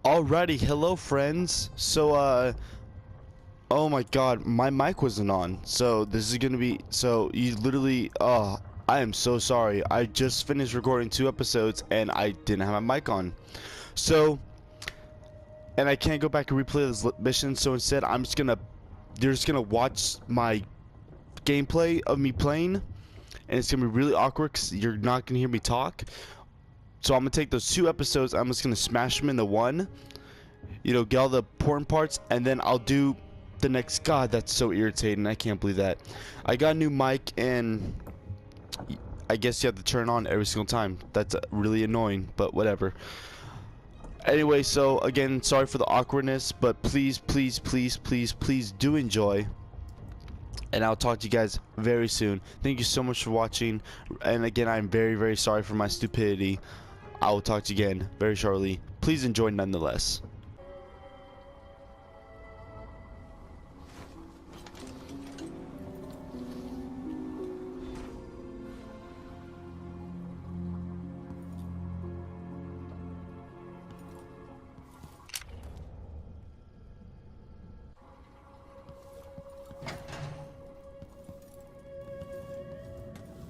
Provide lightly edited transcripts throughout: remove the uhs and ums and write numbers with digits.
Alrighty, hello friends. Oh my god, my mic wasn't on. So this is gonna be, so you literally, I am so sorry. I just finished recording 2 episodes and I didn't have my mic on. So, and I can't go back and replay this mission, so instead you're just gonna watch my gameplay of me playing, and it's gonna be really awkward because you're not gonna hear me talk. So I'm gonna take those 2 episodes, I'm just gonna smash them into one. Get all the important parts, and then I'll do the next. God, that's so irritating. I can't believe that. I got a new mic, and I guess you have to turn on every single time. That's really annoying, but whatever. Anyway, so again, sorry for the awkwardness, but please, please, please, please, please do enjoy. And I'll talk to you guys very soon. Thank you so much for watching. And again, I'm very, very sorry for my stupidity. I will talk to you again very shortly. Please enjoy nonetheless.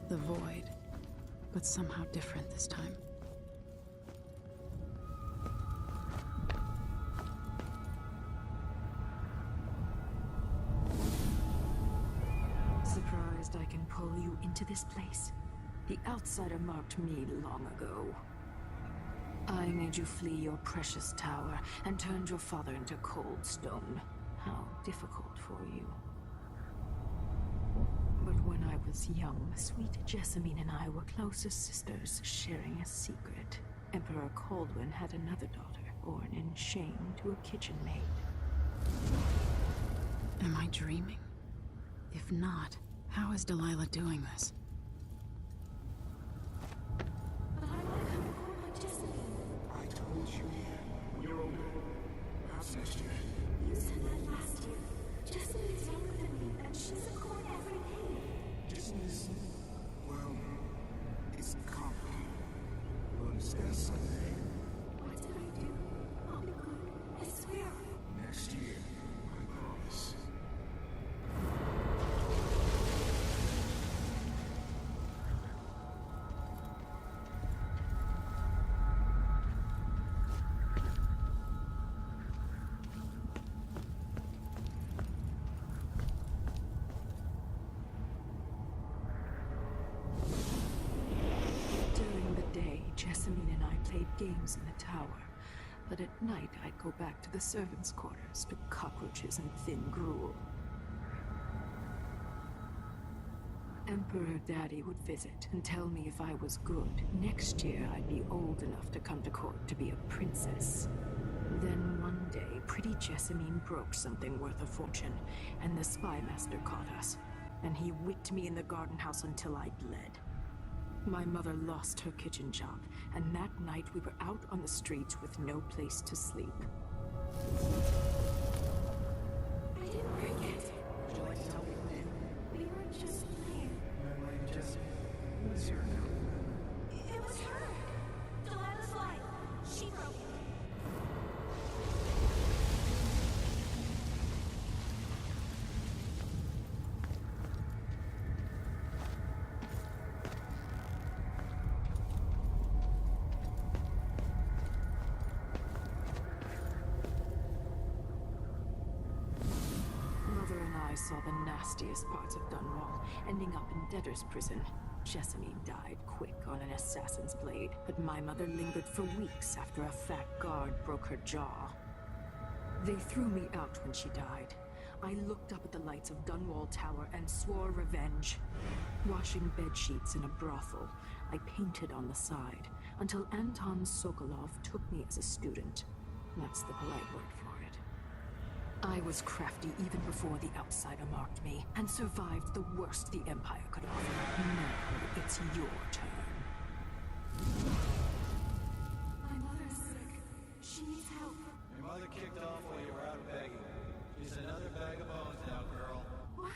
The void, but somehow different this time. Surprised I can pull you into this place? The outsider marked me long ago. I made you flee your precious tower and turned your father into cold stone. How difficult for you. But when I was young, sweet Jessamine and I were close as sisters, sharing a secret. Emperor Kaldwin had another daughter, born in shame to a kitchen maid. Am I dreaming? If not, how is Delilah doing this? But I want to come home on Jessamine. I told you. You're older. Perhaps next year. You said that last year. Jessamine is younger than me, and she's a court every day. Business, well, it's complicated. You'll understand someday. What did I do? I'll be good. I swear. Next year, I promise. During the day, Jessamine and I played games in the tower. But at night, I'd go back to the servants' quarters to cockroaches and thin gruel. Emperor Daddy would visit and tell me if I was good. Next year, I'd be old enough to come to court to be a princess. Then one day, pretty Jessamine broke something worth a fortune, and the spy master caught us. And he whipped me in the garden house until I bled. My mother lost her kitchen job, and that night we were out on the streets with no place to sleep. I didn't forget. Would you like to tell me your name? We were just playing. My name is Jesse. Who is here now? It was her. Delilah's life. She broke it. Mother and I saw the nastiest parts of Dunwall, ending up in debtor's prison. Jessamine died quick on an assassin's blade, but my mother lingered for weeks after a fat guard broke her jaw. They threw me out when she died. I looked up at the lights of Dunwall Tower and swore revenge. Washing bedsheets in a brothel, I painted on the side, until Anton Sokolov took me as a student. That's the polite word for it. I was crafty even before the outsider marked me, and survived the worst the Empire could offer. Now it's your turn. My mother's sick. She needs help. Your mother kicked off while you were out begging. She's another bag of bones now, girl. What?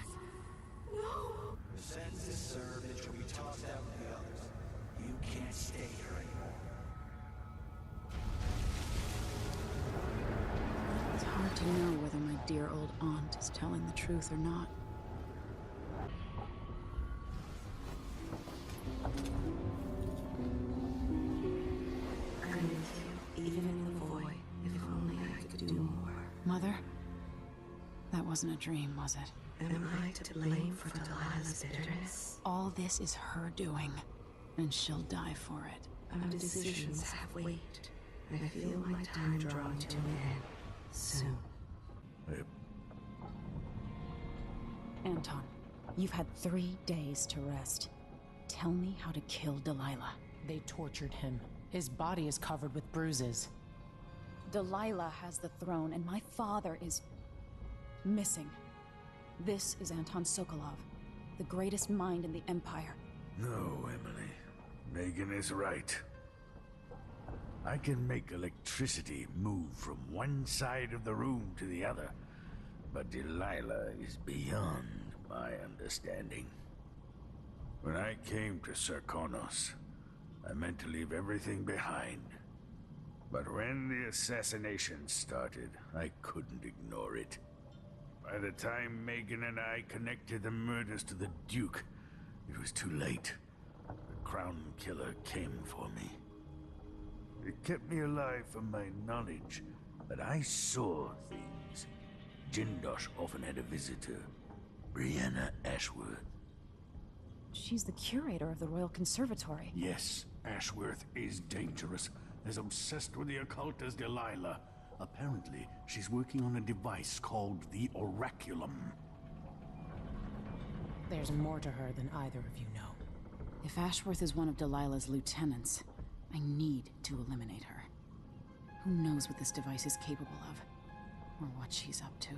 No! Your sentence is served and she'll be tossed out with the others. You can't stay here anymore. dear old aunt is telling the truth or not. I'm with you, even in the void. If only I could do more. Mother? That wasn't a dream, was it? Am I to blame for Delilah's bitterness? All this is her doing, and she'll die for it. Our decisions have weight. I feel my time drawing to an end. Soon. Anton, you've had 3 days to rest. Tell me how to kill Delilah. They tortured him. His body is covered with bruises. Delilah has the throne, and my father is missing. This is Anton Sokolov, the greatest mind in the Empire. No, Emily. Megan is right. I can make electricity move from one side of the room to the other, but Delilah is beyond my understanding. When I came to Sarkonos, I meant to leave everything behind. But when the assassination started, I couldn't ignore it. By the time Megan and I connected the murders to the Duke, it was too late. The Crown Killer came for me. It kept me alive from my knowledge, but I saw things. Jindosh often had a visitor, Brianna Ashworth. She's the curator of the Royal Conservatory. Yes, Ashworth is dangerous, as obsessed with the occult as Delilah. Apparently, she's working on a device called the Oraculum. There's more to her than either of you know. If Ashworth is one of Delilah's lieutenants, I need to eliminate her. Who knows what this device is capable of, or what she's up to.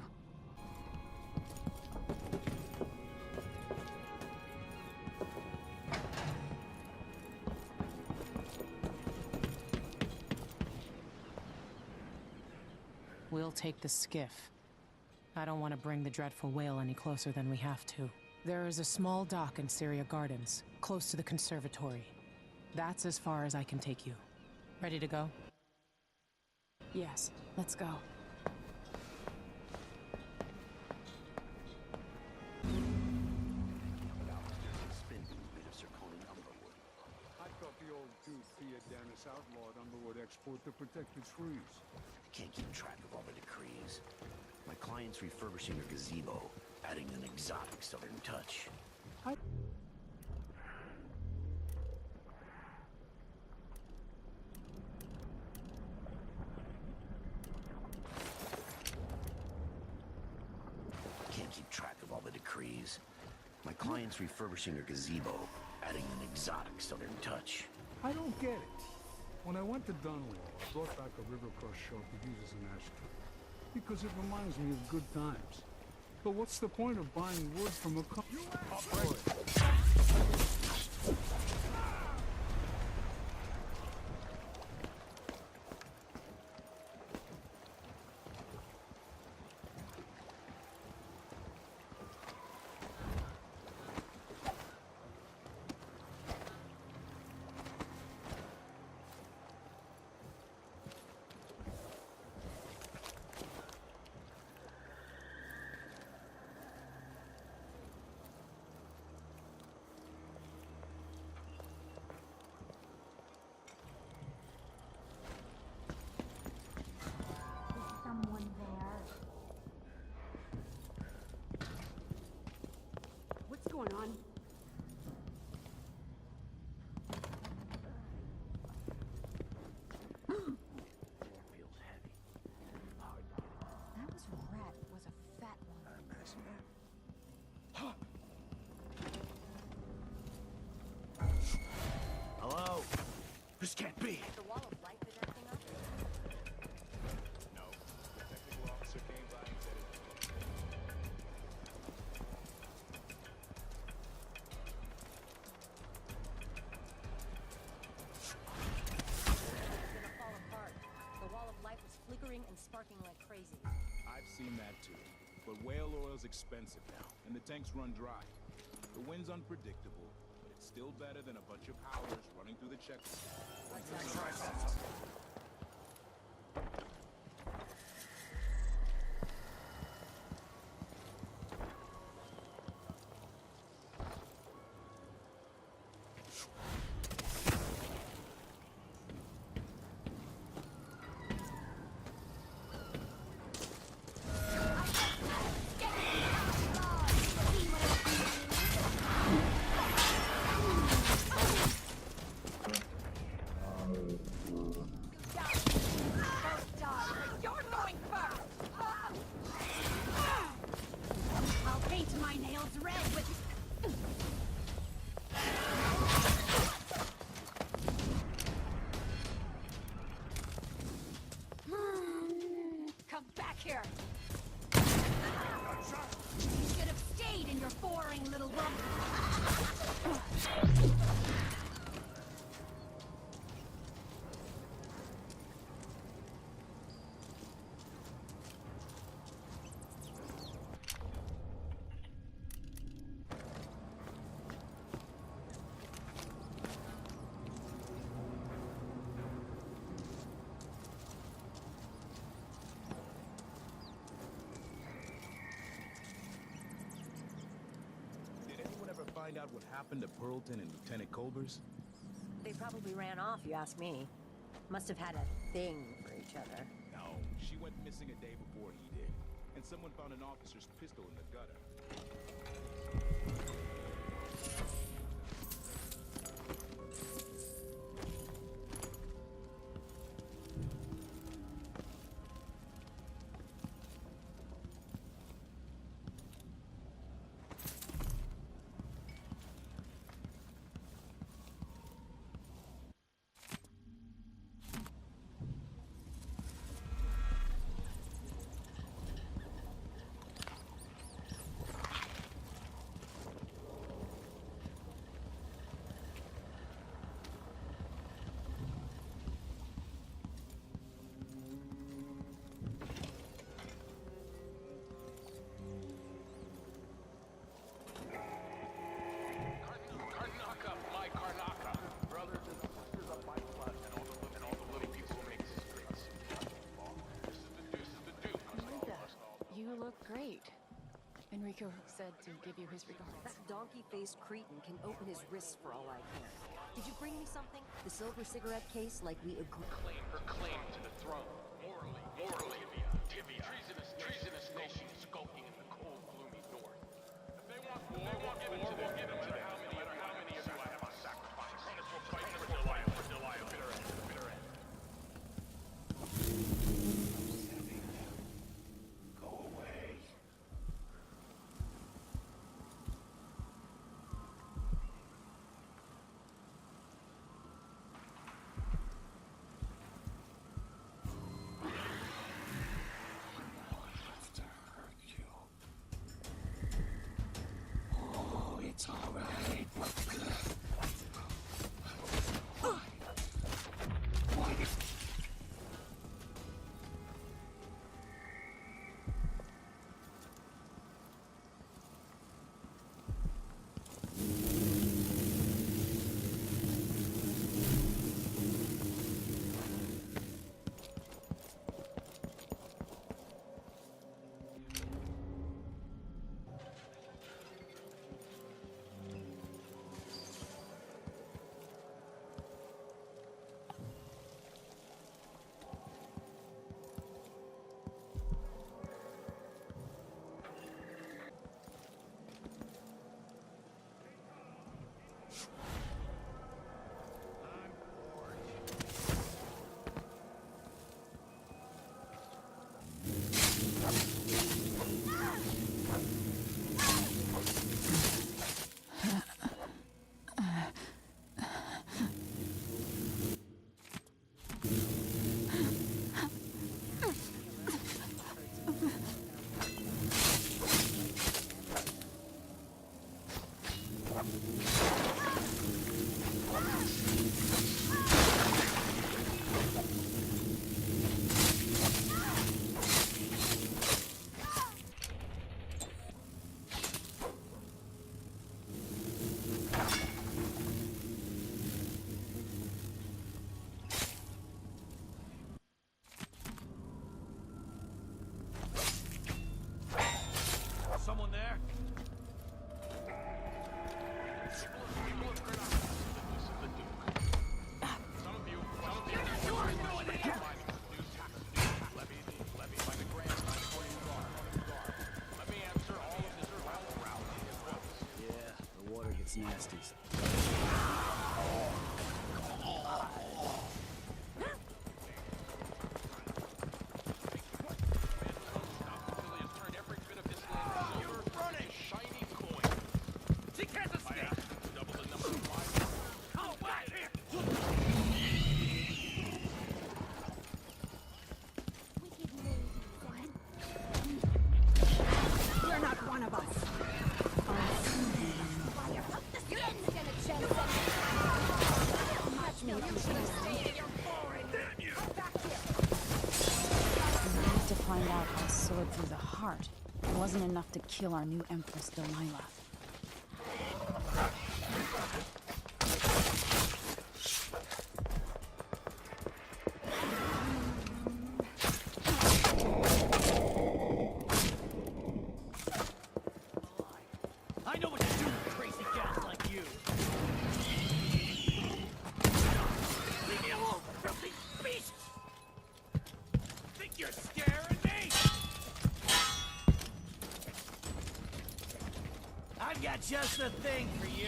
We'll take the skiff. I don't want to bring the dreadful whale any closer than we have to. There is a small dock in Syria Gardens, close to the conservatory. That's as far as I can take you. Ready to go? Yes, let's go. I thought the old dude feared Dennis outlawed underwood export to protect the trees. I can't keep track of all the decrees. My client's refurbishing a gazebo, adding an exotic southern touch. Can't keep track of all the decrees. My client's refurbishing a gazebo, adding an exotic southern touch. I don't get it. When I went to Dunwall, I brought back a Rivercross shelf to use as an ashtray. Because it reminds me of good times. But what's the point of buying wood from a company? Someone there. What's going on? Feels heavy. Hard. That was Rat was a fat one. I imagine that. Hello? This can't be. The wall of light been acting up? No. The technical officer came by and said it. It's gonna fall apart. The wall of light was flickering and sparking like crazy. I've seen that too. But whale oil's expensive now, and the tanks run dry. The wind's unpredictable, but it's still better than a bunch of howlers running through the checklist. Come back here! You should have stayed in your boring little room. Did anyone ever find out what happened to Pearlton and Lieutenant Culbers? They probably ran off, you ask me. Must have had a thing for each other. No, she went missing a day before he did. And someone found an officer's pistol in the gutter. You look great. Enrico said to give you his regards. That donkey-faced cretin can open his wrists for all I care. Did you bring me something? The silver cigarette case, like we agreed? Her claim to the throne. Morally, Tivia. Treasonous nation skulking in the cold, gloomy north. If they want war, give it to them. No matter how many of you I have to sacrifice. Cronus will fight for Delilah. Bitter end. Go away. find out how a sword through the heart wasn't enough to kill our new Empress Delilah. I know what to do with crazy gals like you. Leave me alone, filthy beast! Think you're scaring me? I've got just the thing for you.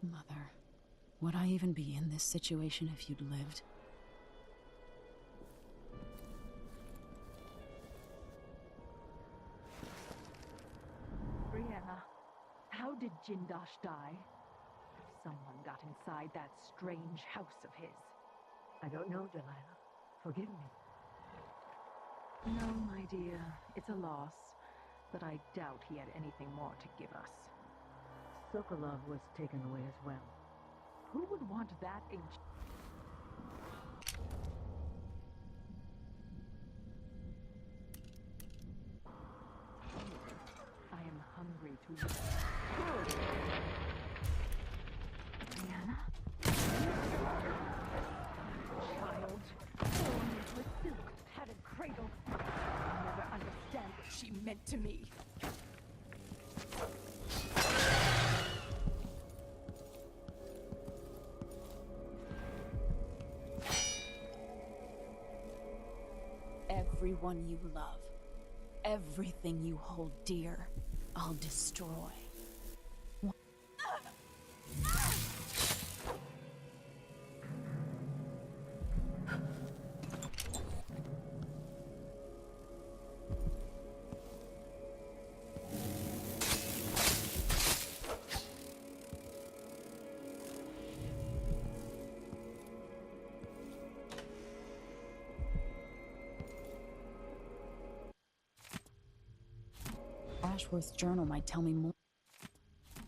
Mother, would I even be in this situation if you'd lived? Brianna, how did Jindosh die? Someone got inside that strange house of his. I don't know, Delilah. Forgive me. No, my dear, it's a loss. But I doubt he had anything more to give us. Sokolov was taken away as well. Who would want that ancient? I am hungry to live. Brianna? Child, born into a silk-padded cradle. I'll never understand what she meant to me. Everyone you love, everything you hold dear, I'll destroy. Ashworth's journal might tell me more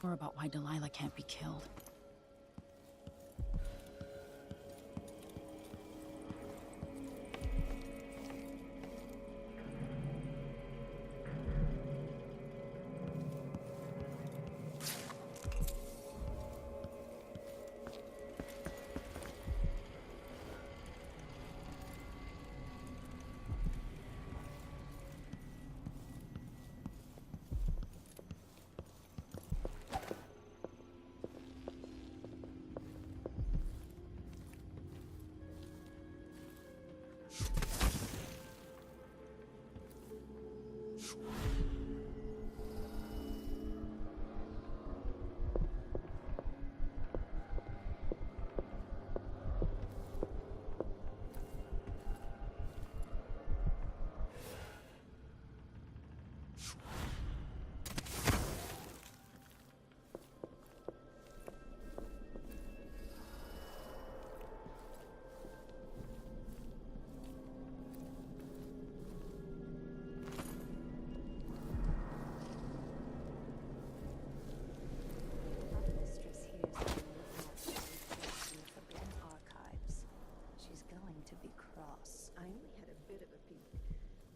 about why Delilah can't be killed.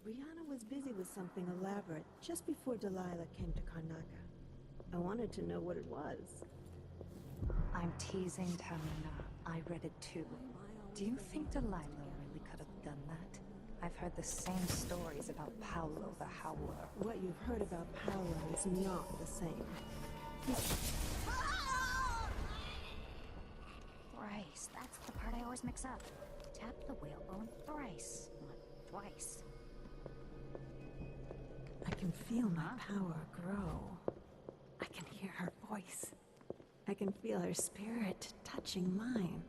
Brianna was busy with something elaborate just before Delilah came to Karnaca. I wanted to know what it was. I'm teasing, Tamina. I read it too. Do you think Delilah really could have done that? I've heard the same stories about Paolo the Howler. What you've heard about Paolo is not the same. Thrice. That's the part I always mix up. Tap the whalebone thrice, not twice. I can feel my power grow. I can hear her voice. I can feel her spirit touching mine.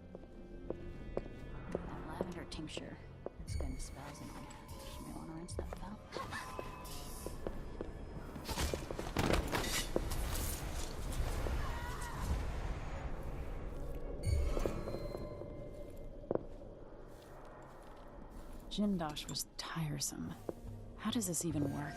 That lavender tincture. It's getting spells in here. You may want to rinse that out. Jindosh was tiresome. How does this even work?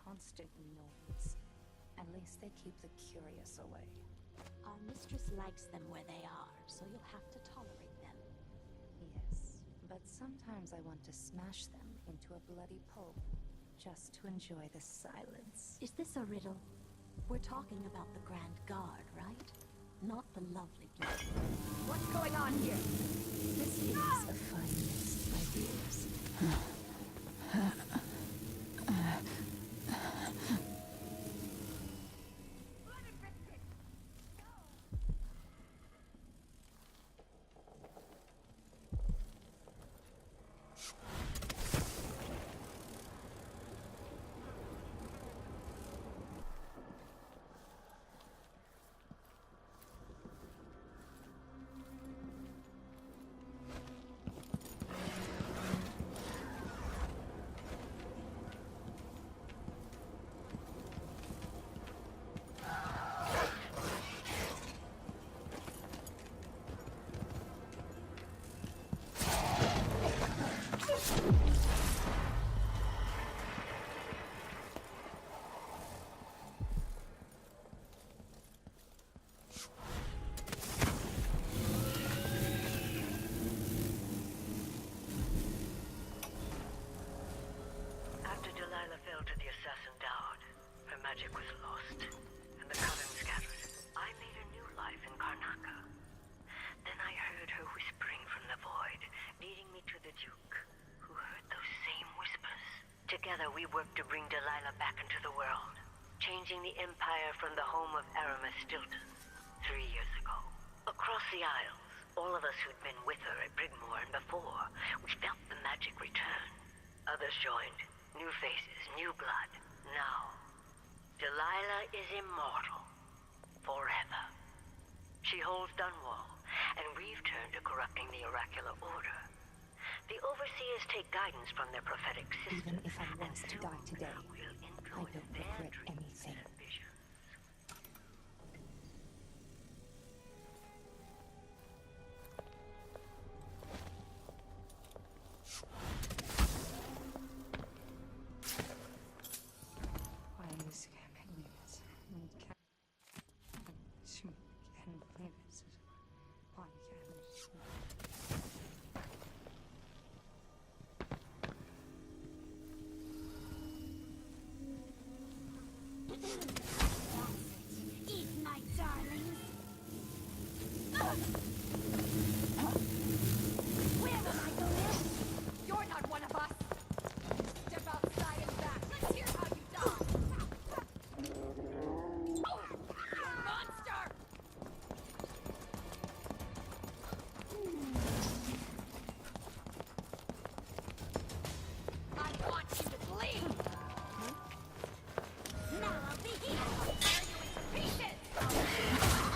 Constant noise. At least they keep the curious away. Our mistress likes them where they are, so you'll have to tolerate them. Yes, but sometimes I want to smash them into a bloody pulp, just to enjoy the silence. Is this a riddle? We're talking about the Grand Guard, right? Not the lovely blood. What's going on here? This is a fine mist, my dears. magic was lost, and the coven scattered. I made a new life in Karnaca. Then I heard her whispering from the void, leading me to the Duke, who heard those same whispers. Together we worked to bring Delilah back into the world, changing the Empire from the home of Aramis Stilton 3 years ago. Across the Isles, all of us who'd been with her at Brigmore and before, we felt the magic return. Others joined, new faces, new blood. Now, Delilah is immortal. Forever. She holds Dunwall, and we've turned to corrupting the oracular order. The Overseers take guidance from their prophetic sisters. Even if I was to die today, I don't regret anything. Why is can't believe this? Can't believe this. Why can't Eat my darlings. Where am I going? You're not one of us. Step outside and back. Let's hear how you die. You monster! I want you to bleed. Now I'll be here. I'll tear you into pieces.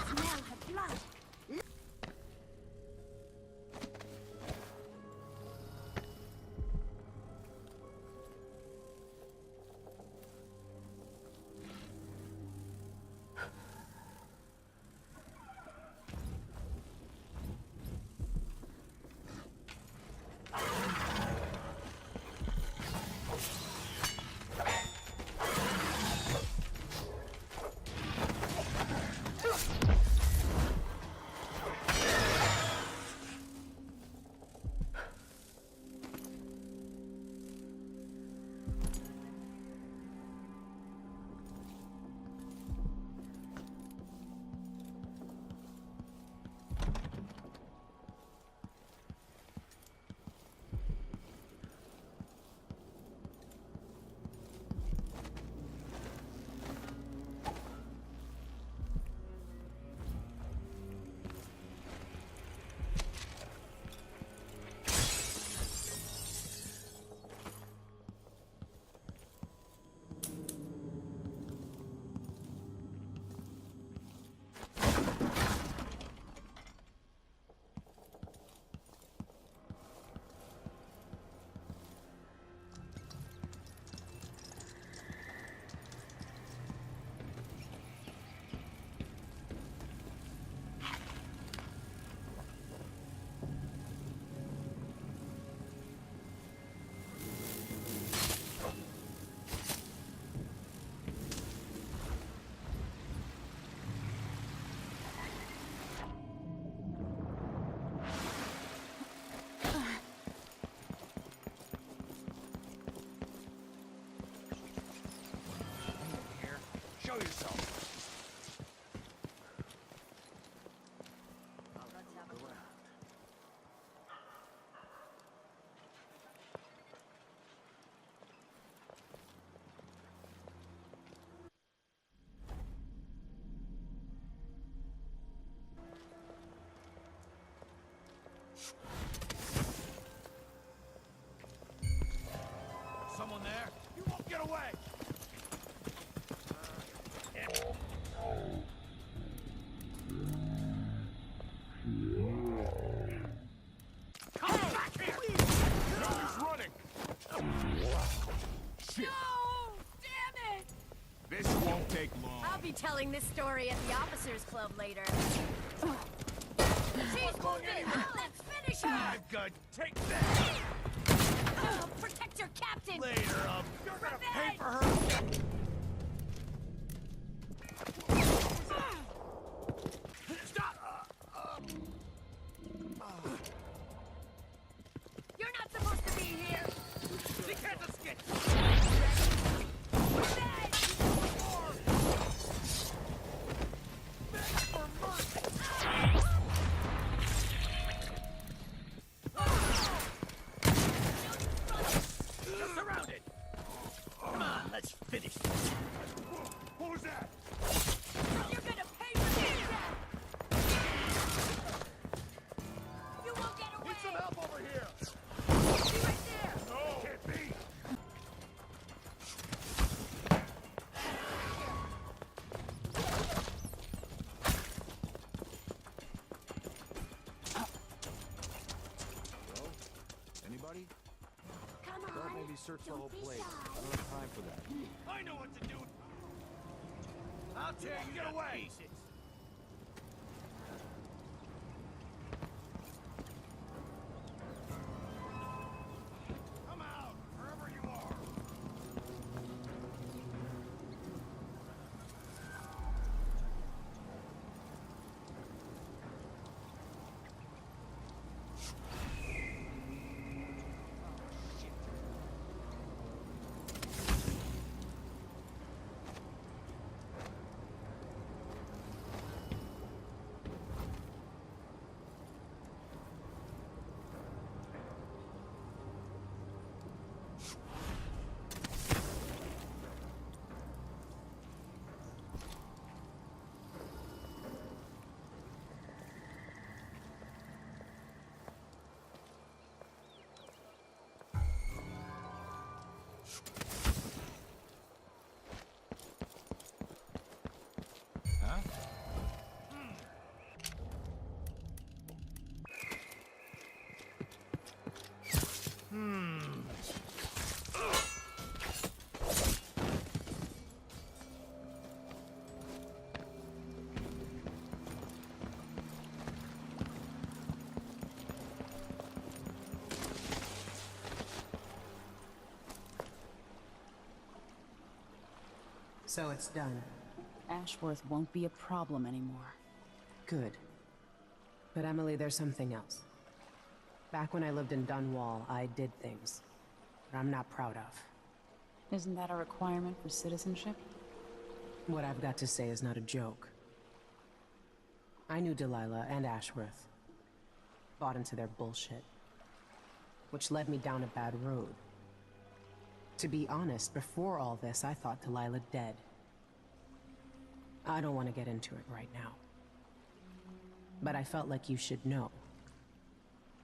Smell her blood. Show yourself. Someone there? You won't get away! Come back here! No, he's running! Shit! No! Damn it! This won't take long. I'll be telling this story at the officers' club later. She's wounded! Let's finish her! I've got... Take that! Protect your captain! Later, you're gonna pay for her! Stop! You're not supposed to be here! She can't escape! You're surrounded! Come on, let's finish this. Who's that? You're gonna pay for this! You won't get away! Need some help over here! Be right there! No! Can't be! Hello? Anybody? Come on! Thought maybe search the whole place. I don't have time for that. I know what to do! I'll tear you to pieces! Come out, wherever you are! So it's done. Ashworth won't be a problem anymore. Good. But Emily, there's something else. Back when I lived in Dunwall, I did things that I'm not proud of. Isn't that a requirement for citizenship? What I've got to say is not a joke. I knew Delilah and Ashworth. Bought into their bullshit. Which led me down a bad road. To be honest, before all this, I thought Delilah dead. I don't want to get into it right now. But I felt like you should know.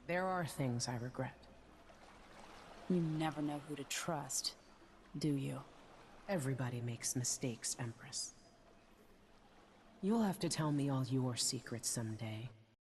There are things I regret. You never know who to trust, do you? Everybody makes mistakes, Empress. You'll have to tell me all your secrets someday.